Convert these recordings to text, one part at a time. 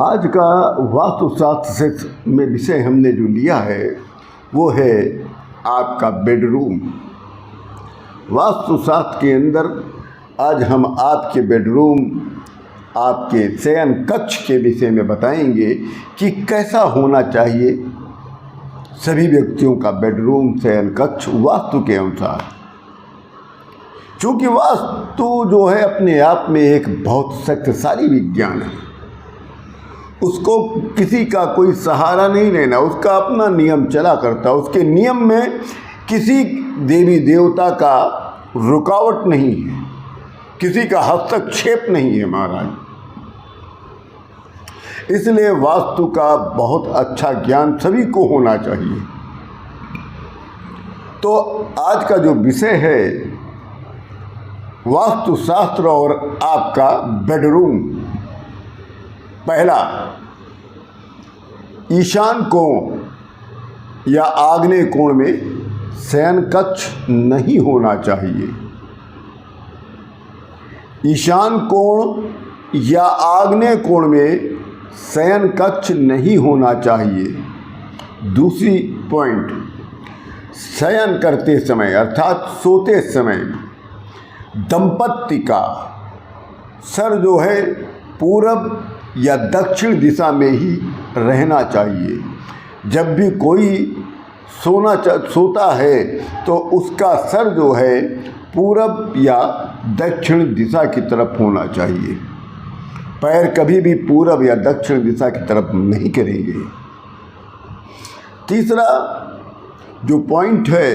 आज का वास्तुशास्त्र में विषय हमने जो लिया है वो है आपका बेडरूम। वास्तुशास्त्र के अंदर आज हम आपके बेडरूम, आपके शयन कक्ष के विषय में बताएंगे कि कैसा होना चाहिए सभी व्यक्तियों का बेडरूम, शयन कक्ष वास्तु के अनुसार। क्योंकि वास्तु जो है अपने आप में एक बहुत शक्तिशाली विज्ञान है, उसको किसी का कोई सहारा नहीं लेना, उसका अपना नियम चला करता। उसके नियम में किसी देवी देवता का रुकावट नहीं है, किसी का हस्तक्षेप नहीं है महाराज। इसलिए वास्तु का बहुत अच्छा ज्ञान सभी को होना चाहिए। तो आज का जो विषय है वास्तुशास्त्र और आपका बेडरूम। पहला, ईशान कोण या आग्नेय कोण में शयन कक्ष नहीं होना चाहिए। ईशान कोण या आग्नेय कोण में शयन कक्ष नहीं होना चाहिए। दूसरी पॉइंट, शयन करते समय अर्थात सोते समय दंपत्ति का सर जो है पूरब या दक्षिण दिशा में ही रहना चाहिए। जब भी कोई सोता है तो उसका सर जो है पूरब या दक्षिण दिशा की तरफ होना चाहिए। पैर कभी भी पूरब या दक्षिण दिशा की तरफ नहीं करेंगे। तीसरा जो पॉइंट है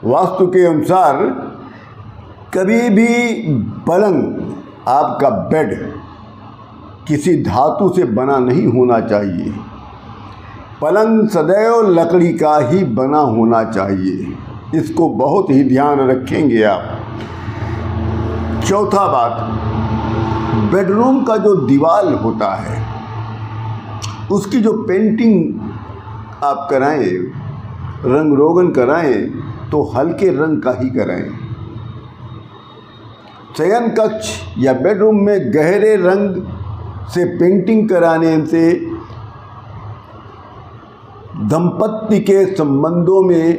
वास्तु के अनुसार, कभी भी पलंग, आपका बेड किसी धातु से बना नहीं होना चाहिए। पलंग सदैव लकड़ी का ही बना होना चाहिए। इसको बहुत ही ध्यान रखेंगे आप। चौथा बात, बेडरूम का जो दीवार होता है उसकी जो पेंटिंग आप कराएं, रंग रोगन कराएं तो हल्के रंग का ही कराएं। शयन कक्ष या बेडरूम में गहरे रंग से पेंटिंग कराने से दंपत्ति के संबंधों में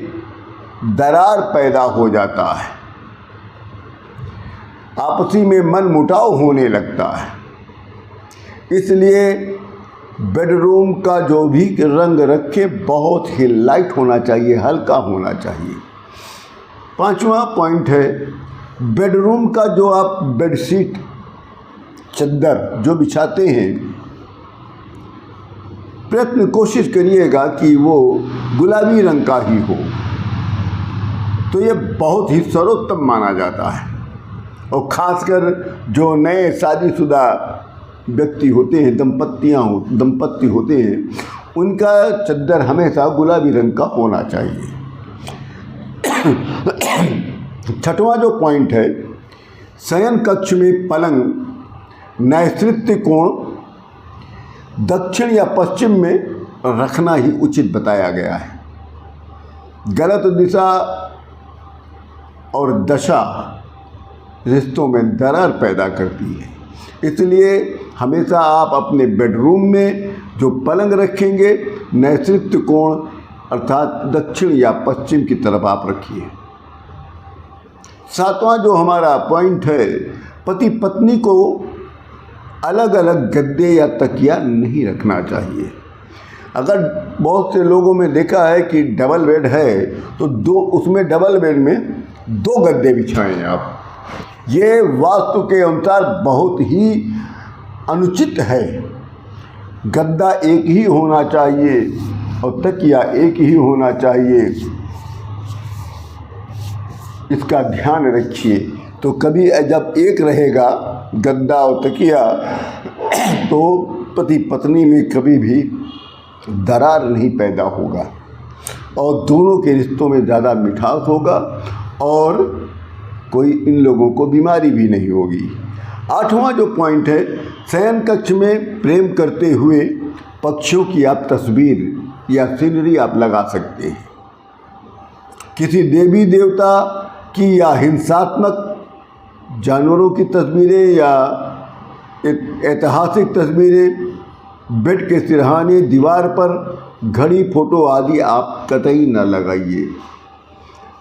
दरार पैदा हो जाता है, आपसी में मनमुटाव होने लगता है। इसलिए बेडरूम का जो भी रंग रखे बहुत ही लाइट होना चाहिए, हल्का होना चाहिए। पांचवा पॉइंट है, बेडरूम का जो आप बेडशीट, चद्दर जो बिछाते हैं, कोशिश करिएगा कि वो गुलाबी रंग का ही हो, तो ये बहुत ही सर्वोत्तम माना जाता है। और ख़ासकर जो नए शादीशुदा व्यक्ति होते हैं, दंपत्ति होते हैं, उनका चद्दर हमेशा गुलाबी रंग का होना चाहिए। छठवां जो पॉइंट है, शयन कक्ष में पलंग नैऋत्य कोण दक्षिण या पश्चिम में रखना ही उचित बताया गया है। गलत दिशा और दशा रिश्तों में दरार पैदा करती है। इसलिए हमेशा आप अपने बेडरूम में जो पलंग रखेंगे नैऋत्य कोण अर्थात दक्षिण या पश्चिम की तरफ आप रखिए। सातवां जो हमारा पॉइंट है, पति पत्नी को अलग अलग गद्दे या तकिया नहीं रखना चाहिए। अगर बहुत से लोगों में देखा है कि डबल बेड है तो उसमें डबल बेड में 2 गद्दे बिछाएं आप। ये वास्तु के अनुसार बहुत ही अनुचित है। गद्दा एक ही होना चाहिए और तकिया एक ही होना चाहिए। इसका ध्यान रखिए। तो कभी जब एक रहेगा गद्दा और तकिया तो पति पत्नी में कभी भी दरार नहीं पैदा होगा और दोनों के रिश्तों में ज़्यादा मिठास होगा और कोई इन लोगों को बीमारी भी नहीं होगी। आठवां जो पॉइंट है, शयन कक्ष में प्रेम करते हुए पक्षियों की आप तस्वीर या सीनरी आप लगा सकते हैं। किसी देवी देवता की या हिंसात्मक जानवरों की तस्वीरें या ऐतिहासिक तस्वीरें बेड के सिरहाने, दीवार पर घड़ी, फोटो आदि आप कतई न लगाइए।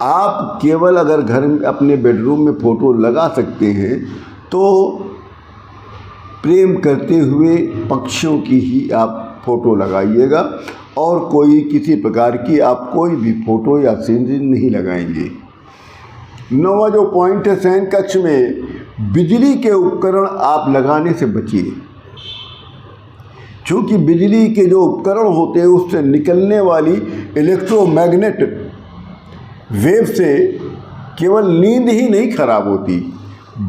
आप केवल अगर घर में अपने बेडरूम में फ़ोटो लगा सकते हैं तो प्रेम करते हुए पक्षियों की ही आप फ़ोटो लगाइएगा और कोई किसी प्रकार की आप कोई भी फ़ोटो या सीनरी नहीं लगाएंगे। 9वां जो पॉइंट है, शयन कक्ष में बिजली के उपकरण आप लगाने से बचिए। क्योंकि बिजली के जो उपकरण होते हैं उससे निकलने वाली इलेक्ट्रोमैग्नेट वेव से केवल नींद ही नहीं खराब होती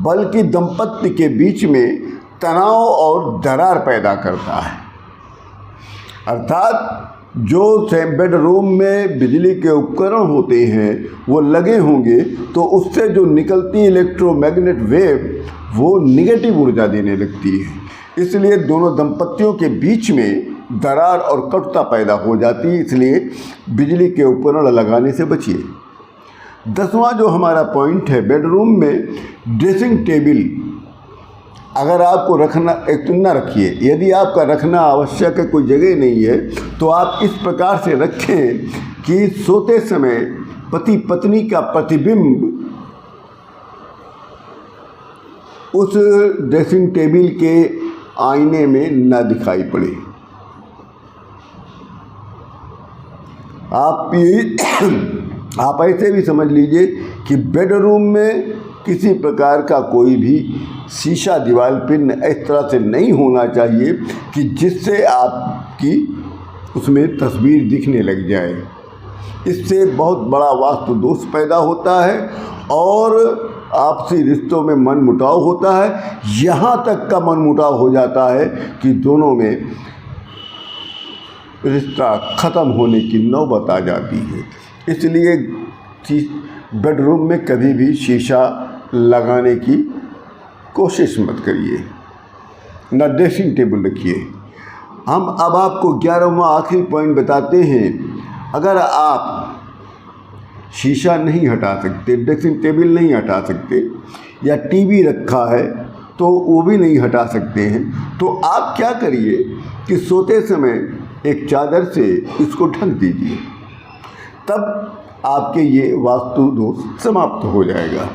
बल्कि दंपत्ति के बीच में तनाव और दरार पैदा करता है। अर्थात जो बेडरूम में बिजली के उपकरण होते हैं वो लगे होंगे तो उससे जो निकलती इलेक्ट्रोमैग्नेट वेव वो निगेटिव ऊर्जा देने लगती है, इसलिए दोनों दंपतियों के बीच में दरार और कटुता पैदा हो जाती है। इसलिए बिजली के उपकरण लगाने से बचिए। 10वां जो हमारा पॉइंट है, बेडरूम में ड्रेसिंग टेबल अगर आपको रखना, एक तो न रखिए। यदि आपका रखना आवश्यक है, कोई जगह नहीं है, तो आप इस प्रकार से रखें कि सोते समय पति पत्नी का प्रतिबिंब उस ड्रेसिंग टेबल के आईने में न दिखाई पड़े। आप ऐसे भी समझ लीजिए कि बेडरूम में किसी प्रकार का कोई भी शीशा दीवार पर इस तरह से नहीं होना चाहिए कि जिससे आपकी उसमें तस्वीर दिखने लग जाए। इससे बहुत बड़ा वास्तु दोष पैदा होता है और आपसी रिश्तों में मनमुटाव होता है। यहाँ तक का मनमुटाव हो जाता है कि दोनों में रिश्ता ख़त्म होने की नौबत आ जाती है। इसलिए बेडरूम में कभी भी शीशा लगाने की कोशिश मत करिए, न ड्रेसिंग टेबल रखिए। हम अब आपको 11वां आखिरी पॉइंट बताते हैं। अगर आप शीशा नहीं हटा सकते, ड्रेसिंग टेबल नहीं हटा सकते या टीवी रखा है तो वो भी नहीं हटा सकते हैं, तो आप क्या करिए कि सोते समय एक चादर से इसको ढक दीजिए, तब आपके ये वास्तु दोष समाप्त हो जाएगा।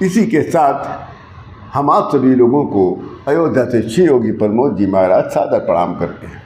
इसी के साथ हम आप सभी लोगों को अयोध्या से श्री योगी प्रमोद जी महाराज सादर प्रणाम करते हैं।